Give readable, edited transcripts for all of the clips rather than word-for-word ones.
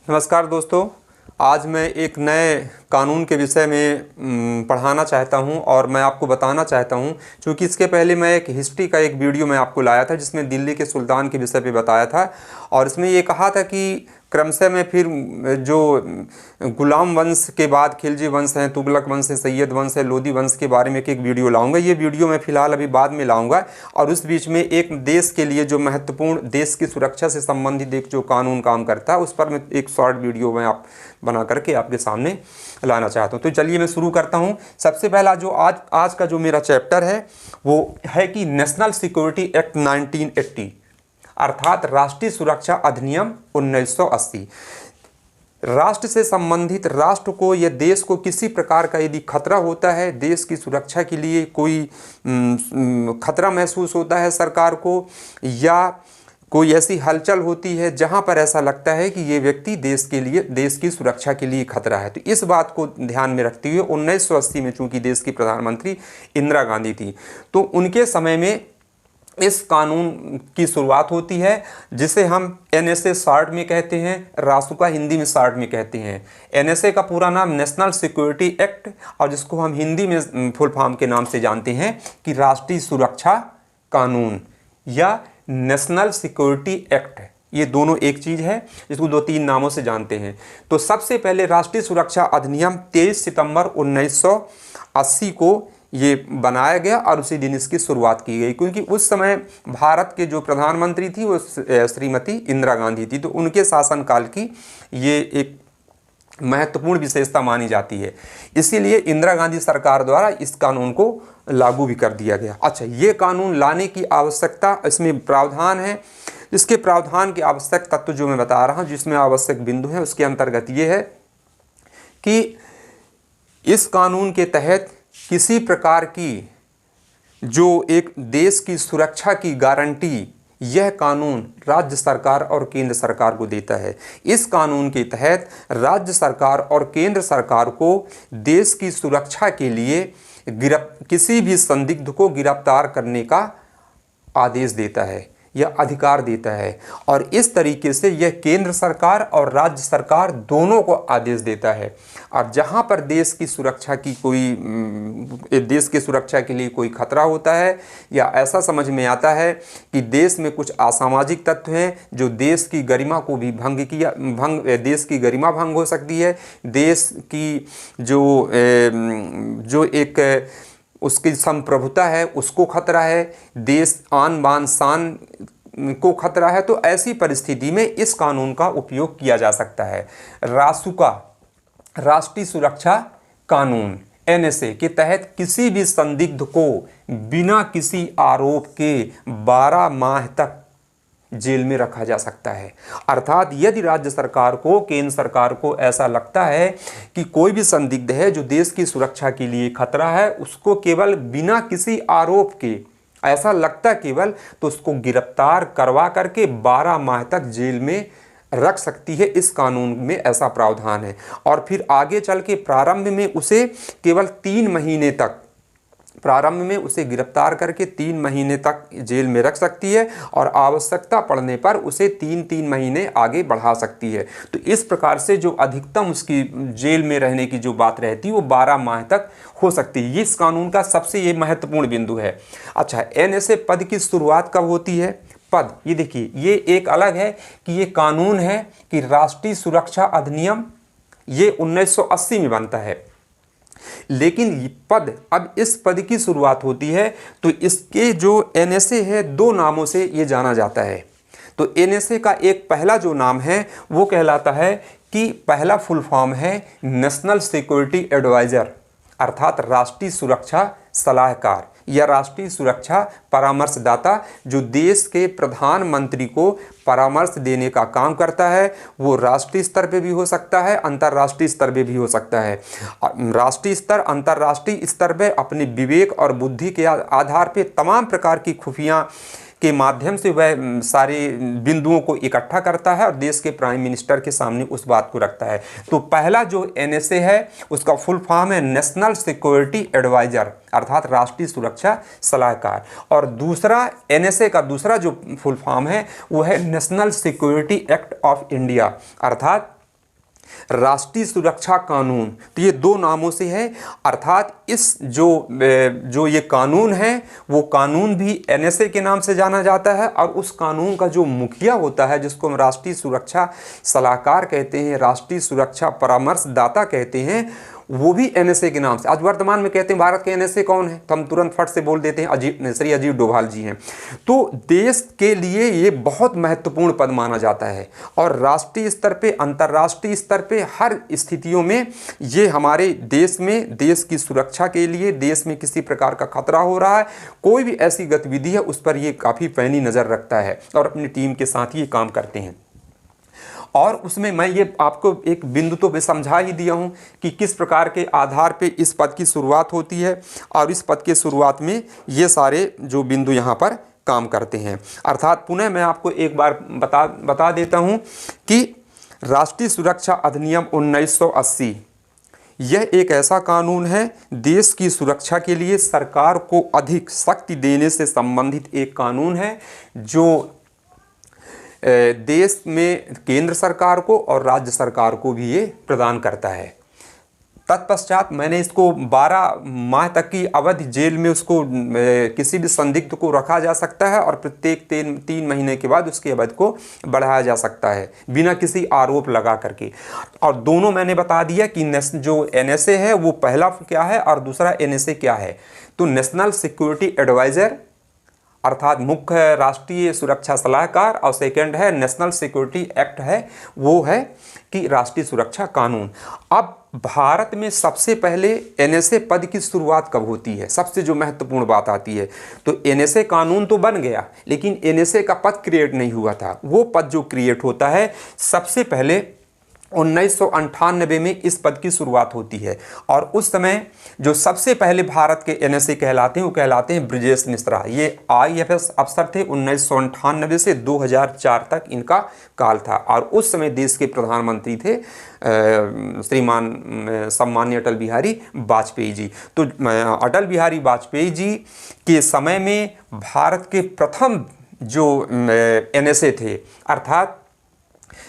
नमस्कार दोस्तों। आज मैं एक नए कानून के विषय में पढ़ाना चाहता हूं और मैं आपको बताना चाहता हूं, क्योंकि इसके पहले मैं एक हिस्ट्री का एक वीडियो मैं आपको लाया था जिसमें दिल्ली के सुल्तान के विषय पे बताया था और इसमें ये कहा था कि क्रमशः में फिर जो गुलाम वंश के बाद खिलजी वंश हैं, तुगलक वंश है, सैयद वंश है, लोदी वंश के बारे में एक वीडियो लाऊंगा। ये वीडियो मैं फिलहाल अभी बाद में लाऊंगा और उस बीच में एक देश के लिए जो महत्वपूर्ण देश की सुरक्षा से संबंधित एक जो कानून काम करता है उस पर मैं एक शॉर्ट वीडियो मैं बना करके आपके सामने लाना चाहता हूँ। तो चलिए मैं शुरू करता हूँ। सबसे पहला जो आज का जो मेरा चैप्टर है वो है कि नेशनल सिक्योरिटी एक्ट 1980 अर्थात राष्ट्रीय सुरक्षा अधिनियम 1980। राष्ट्र से संबंधित राष्ट्र को या देश को किसी प्रकार का यदि खतरा होता है, देश की सुरक्षा के लिए कोई खतरा महसूस होता है सरकार को, या कोई ऐसी हलचल होती है जहां पर ऐसा लगता है कि ये व्यक्ति देश के लिए, देश की सुरक्षा के लिए खतरा है, तो इस बात को ध्यान में रखते हुए 1980 में चूंकि देश की प्रधानमंत्री इंदिरा गांधी थी तो उनके समय में इस कानून की शुरुआत होती है जिसे हम NSA शॉर्ट में कहते हैं, रासुका हिंदी में शॉर्ट में कहते हैं। NSA का पूरा नाम नेशनल सिक्योरिटी एक्ट और जिसको हम हिंदी में फुल फॉर्म के नाम से जानते हैं कि राष्ट्रीय सुरक्षा कानून या नेशनल सिक्योरिटी एक्ट। ये दोनों एक चीज़ है जिसको दो तीन नामों से जानते हैं। तो सबसे पहले राष्ट्रीय सुरक्षा अधिनियम 23 सितंबर 1980 को ये बनाया गया और उसी दिन इसकी शुरुआत की गई, क्योंकि उस समय भारत के जो प्रधानमंत्री थी वो श्रीमती इंदिरा गांधी थी, तो उनके शासनकाल की ये एक महत्वपूर्ण विशेषता मानी जाती है। इसीलिए इंदिरा गांधी सरकार द्वारा इस कानून को लागू भी कर दिया गया। अच्छा, ये कानून लाने की आवश्यकता, इसमें प्रावधान है, इसके प्रावधान की आवश्यक तत्व जो मैं बता रहा हूँ, जिसमें आवश्यक बिंदु है, उसके अंतर्गत ये है कि इस कानून के तहत किसी प्रकार की जो एक देश की सुरक्षा की गारंटी यह कानून राज्य सरकार और केंद्र सरकार को देता है। इस कानून के तहत राज्य सरकार और केंद्र सरकार को देश की सुरक्षा के लिए किसी भी संदिग्ध को गिरफ्तार करने का आदेश देता है या अधिकार देता है, और इस तरीके से यह केंद्र सरकार और राज्य सरकार दोनों को आदेश देता है। और जहां पर देश की सुरक्षा की देश की सुरक्षा के लिए कोई खतरा होता है या ऐसा समझ में आता है कि देश में कुछ असामाजिक तत्व हैं जो देश की गरिमा को भी देश की गरिमा भंग हो सकती है, देश की जो एक उसकी संप्रभुता है उसको खतरा है, देश आन बान शान को खतरा है, तो ऐसी परिस्थिति में इस कानून का उपयोग किया जा सकता है। रासुका राष्ट्रीय सुरक्षा कानून NSA के तहत किसी भी संदिग्ध को बिना किसी आरोप के 12 माह तक जेल में रखा जा सकता है। अर्थात यदि राज्य सरकार को, केंद्र सरकार को ऐसा लगता है कि कोई भी संदिग्ध है जो देश की सुरक्षा के लिए खतरा है, उसको केवल बिना किसी आरोप के ऐसा लगता केवल, तो उसको गिरफ्तार करवा करके 12 माह तक जेल में रख सकती है। इस कानून में ऐसा प्रावधान है। और फिर आगे चल के प्रारंभ में उसे केवल 3 महीने तक, प्रारंभ में उसे गिरफ्तार करके 3 महीने तक जेल में रख सकती है और आवश्यकता पड़ने पर उसे 3-3 महीने आगे बढ़ा सकती है। तो इस प्रकार से जो अधिकतम उसकी जेल में रहने की जो बात रहती है वो 12 माह तक हो सकती है। इस कानून का सबसे ये महत्वपूर्ण बिंदु है। अच्छा, NSA पद की शुरुआत कब होती है? पद, ये देखिए, ये एक अलग है कि ये कानून है कि राष्ट्रीय सुरक्षा अधिनियम ये 1980 में बनता है, लेकिन पद, अब इस पद की शुरुआत होती है तो इसके जो NSA है 2 नामों से ये जाना जाता है। तो NSA का एक पहला जो नाम है वो कहलाता है कि पहला फुल फॉर्म है नेशनल सिक्योरिटी एडवाइजर, अर्थात राष्ट्रीय सुरक्षा सलाहकार या राष्ट्रीय सुरक्षा परामर्शदाता, जो देश के प्रधानमंत्री को परामर्श देने का काम करता है। वो राष्ट्रीय स्तर पे भी हो सकता है, अंतर्राष्ट्रीय स्तर पे भी हो सकता है। राष्ट्रीय स्तर, अंतर्राष्ट्रीय स्तर पे अपने विवेक और बुद्धि के आधार पे तमाम प्रकार की खुफिया के माध्यम से वह सारे बिंदुओं को इकट्ठा करता है और देश के प्राइम मिनिस्टर के सामने उस बात को रखता है। तो पहला जो NSA है उसका फुल फॉर्म है नेशनल सिक्योरिटी एडवाइजर, अर्थात राष्ट्रीय सुरक्षा सलाहकार, और दूसरा NSA का दूसरा जो फुल फॉर्म है वो है national security act of India, अर्थात राष्ट्रीय सुरक्षा कानून, तो ये दो नामों से है। अर्थात इस जो ये कानून है वो कानून भी एनएसए के नाम से जाना जाता है, और उस कानून का जो मुखिया होता है, जिसको हम राष्ट्रीय सुरक्षा सलाहकार कहते हैं, राष्ट्रीय सुरक्षा परामर्शदाता कहते हैं, वो भी एनएसए के नाम से। आज वर्तमान में कहते हैं भारत के एनएसए कौन है, तो हम तुरंत फट से बोल देते हैं श्री अजीत डोभाल जी हैं। तो देश के लिए ये बहुत महत्वपूर्ण पद माना जाता है, और राष्ट्रीय स्तर पे, अंतर्राष्ट्रीय स्तर पे हर स्थितियों में ये हमारे देश में, देश की सुरक्षा के लिए, देश में किसी प्रकार का खतरा हो रहा है, कोई भी ऐसी गतिविधि है, उस पर ये काफ़ी पैनी नज़र रखता है और अपनी टीम के साथ ये काम करते हैं। और उसमें मैं ये आपको एक बिंदु तो भी समझा ही दिया हूँ कि किस प्रकार के आधार पे इस पद की शुरुआत होती है, और इस पद के शुरुआत में ये सारे जो बिंदु यहाँ पर काम करते हैं। अर्थात पुनः मैं आपको एक बार बता देता हूँ कि राष्ट्रीय सुरक्षा अधिनियम 1980 यह एक ऐसा कानून है, देश की सुरक्षा के लिए सरकार को अधिक शक्ति देने से संबंधित एक कानून है, जो देश में केंद्र सरकार को और राज्य सरकार को भी ये प्रदान करता है। तत्पश्चात मैंने इसको 12 माह तक की अवधि जेल में उसको किसी भी संदिग्ध को रखा जा सकता है, और प्रत्येक 3 महीने के बाद उसकी अवधि को बढ़ाया जा सकता है बिना किसी आरोप लगा करके। और दोनों मैंने बता दिया कि जो एनएसए है वो पहला क्या है और दूसरा एनएसए क्या है। तो नेशनल सिक्योरिटी एडवाइज़र अर्थात मुख्य राष्ट्रीय सुरक्षा सलाहकार, और सेकंड है नेशनल सिक्योरिटी एक्ट है, वो है कि राष्ट्रीय सुरक्षा कानून। अब भारत में सबसे पहले एनएसए पद की शुरुआत कब होती है, सबसे जो महत्वपूर्ण बात आती है, तो एनएसए कानून तो बन गया, लेकिन एनएसए का पद क्रिएट नहीं हुआ था। वो पद जो क्रिएट होता है सबसे पहले 1998 में इस पद की शुरुआत होती है, और उस समय जो सबसे पहले भारत के एनएसए कहलाते हैं वो कहलाते हैं ब्रजेश मिश्रा। ये आईएफएस अफसर थे। 1998 से 2004 तक इनका काल था, और उस समय देश के प्रधानमंत्री थे श्रीमान सम्माननीय अटल बिहारी वाजपेयी जी। तो अटल बिहारी वाजपेयी जी के समय में भारत के प्रथम जो एनएसए थे, अर्थात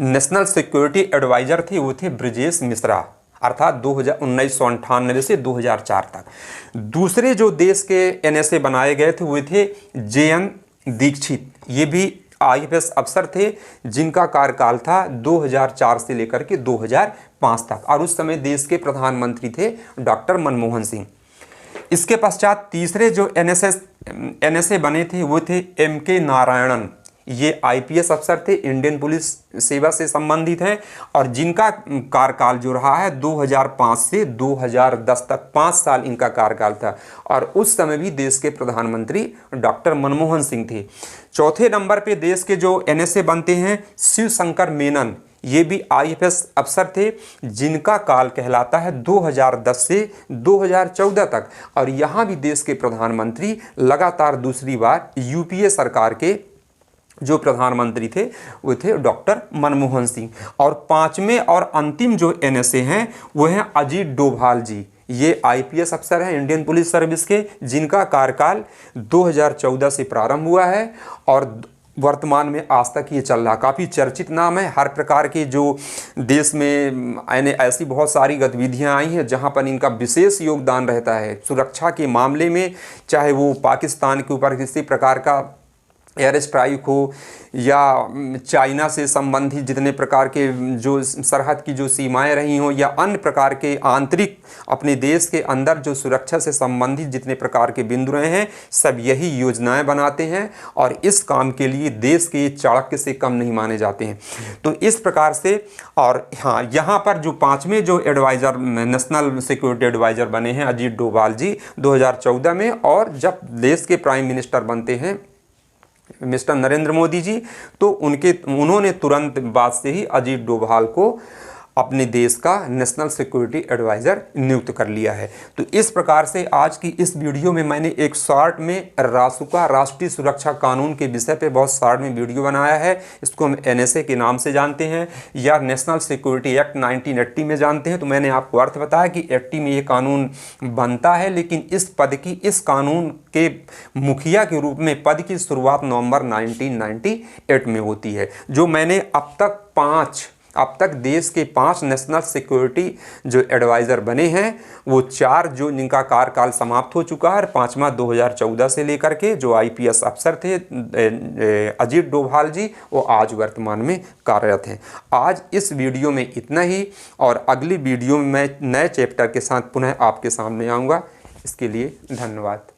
नेशनल सिक्योरिटी एडवाइजर थे, वो थे ब्रजेश मिश्रा, अर्थात 1998 से 2004 तक। दूसरे जो देश के एनएसए बनाए गए थे वो थे जेएन दीक्षित। ये भी आईएफएस अफसर थे, जिनका कार्यकाल था 2004 से लेकर के 2005 तक, और उस समय देश के प्रधानमंत्री थे डॉक्टर मनमोहन सिंह। इसके पश्चात तीसरे जो एनएसए बने थे वो थे एमके नारायणन। ये आईपीएस अफसर थे, इंडियन पुलिस सेवा से संबंधित हैं, और जिनका कार्यकाल जो रहा है 2005 से 2010 तक, 5 साल इनका कार्यकाल था, और उस समय भी देश के प्रधानमंत्री डॉक्टर मनमोहन सिंह थे। चौथे नंबर पे देश के जो एनएसए बनते हैं शिव शंकर मेनन। ये भी आईएफएस अफसर थे, जिनका काल कहलाता है 2010 से 2014 तक, और यहाँ भी देश के प्रधानमंत्री लगातार दूसरी बार यूपीए सरकार के जो प्रधानमंत्री थे वो थे डॉक्टर मनमोहन सिंह। और पांचवें और अंतिम जो एनएसए हैं वो हैं अजीत डोभाल जी। ये आईपीएस अफसर हैं इंडियन पुलिस सर्विस के, जिनका कार्यकाल 2014 से प्रारंभ हुआ है और वर्तमान में आज तक ये चल रहा। काफ़ी चर्चित नाम है। हर प्रकार के जो देश में ऐसी बहुत सारी गतिविधियां आई हैं जहां पर इनका विशेष योगदान रहता है सुरक्षा के मामले में, चाहे वो पाकिस्तान के ऊपर किसी प्रकार का एयर स्ट्राइक हो या चाइना से संबंधित जितने प्रकार के जो सरहद की जो सीमाएं रही हों, या अन्य प्रकार के आंतरिक अपने देश के अंदर जो सुरक्षा से संबंधित जितने प्रकार के बिंदु रहे हैं, सब यही योजनाएं बनाते हैं और इस काम के लिए देश के चाणक्य से कम नहीं माने जाते हैं। तो इस प्रकार से, और हाँ, यहाँ पर जो पाँचवें जो एडवाइज़र नेशनल सिक्योरिटी एडवाइज़र बने हैं अजीत डोभाल जी 2014 में, और जब देश के प्राइम मिनिस्टर बनते हैं मिस्टर नरेंद्र मोदी जी, तो उन्होंने तुरंत बाद से ही अजीत डोभाल को अपने देश का नेशनल सिक्योरिटी एडवाइज़र नियुक्त कर लिया है। तो इस प्रकार से आज की इस वीडियो में मैंने एक शॉर्ट में रासुका राष्ट्रीय सुरक्षा कानून के विषय पे बहुत शॉर्ट में वीडियो बनाया है। इसको हम एनएसए के नाम से जानते हैं या नेशनल सिक्योरिटी एक्ट 1980 में जानते हैं। तो मैंने आपको अर्थ बताया कि 80 में ये कानून बनता है, लेकिन इस कानून के मुखिया के रूप में पद की शुरुआत नवंबर 1998 में होती है। जो मैंने अब तक 5 अब तक देश के 5 नेशनल सिक्योरिटी जो एडवाइज़र बने हैं वो 4 जो जिनका कार्यकाल समाप्त हो चुका है, 5वां 2014 से लेकर के जो IPS अफसर थे अजीत डोभाल जी, वो आज वर्तमान में कार्यरत हैं। आज इस वीडियो में इतना ही, और अगली वीडियो में मैं नए चैप्टर के साथ पुनः आपके सामने आऊँगा। इसके लिए धन्यवाद।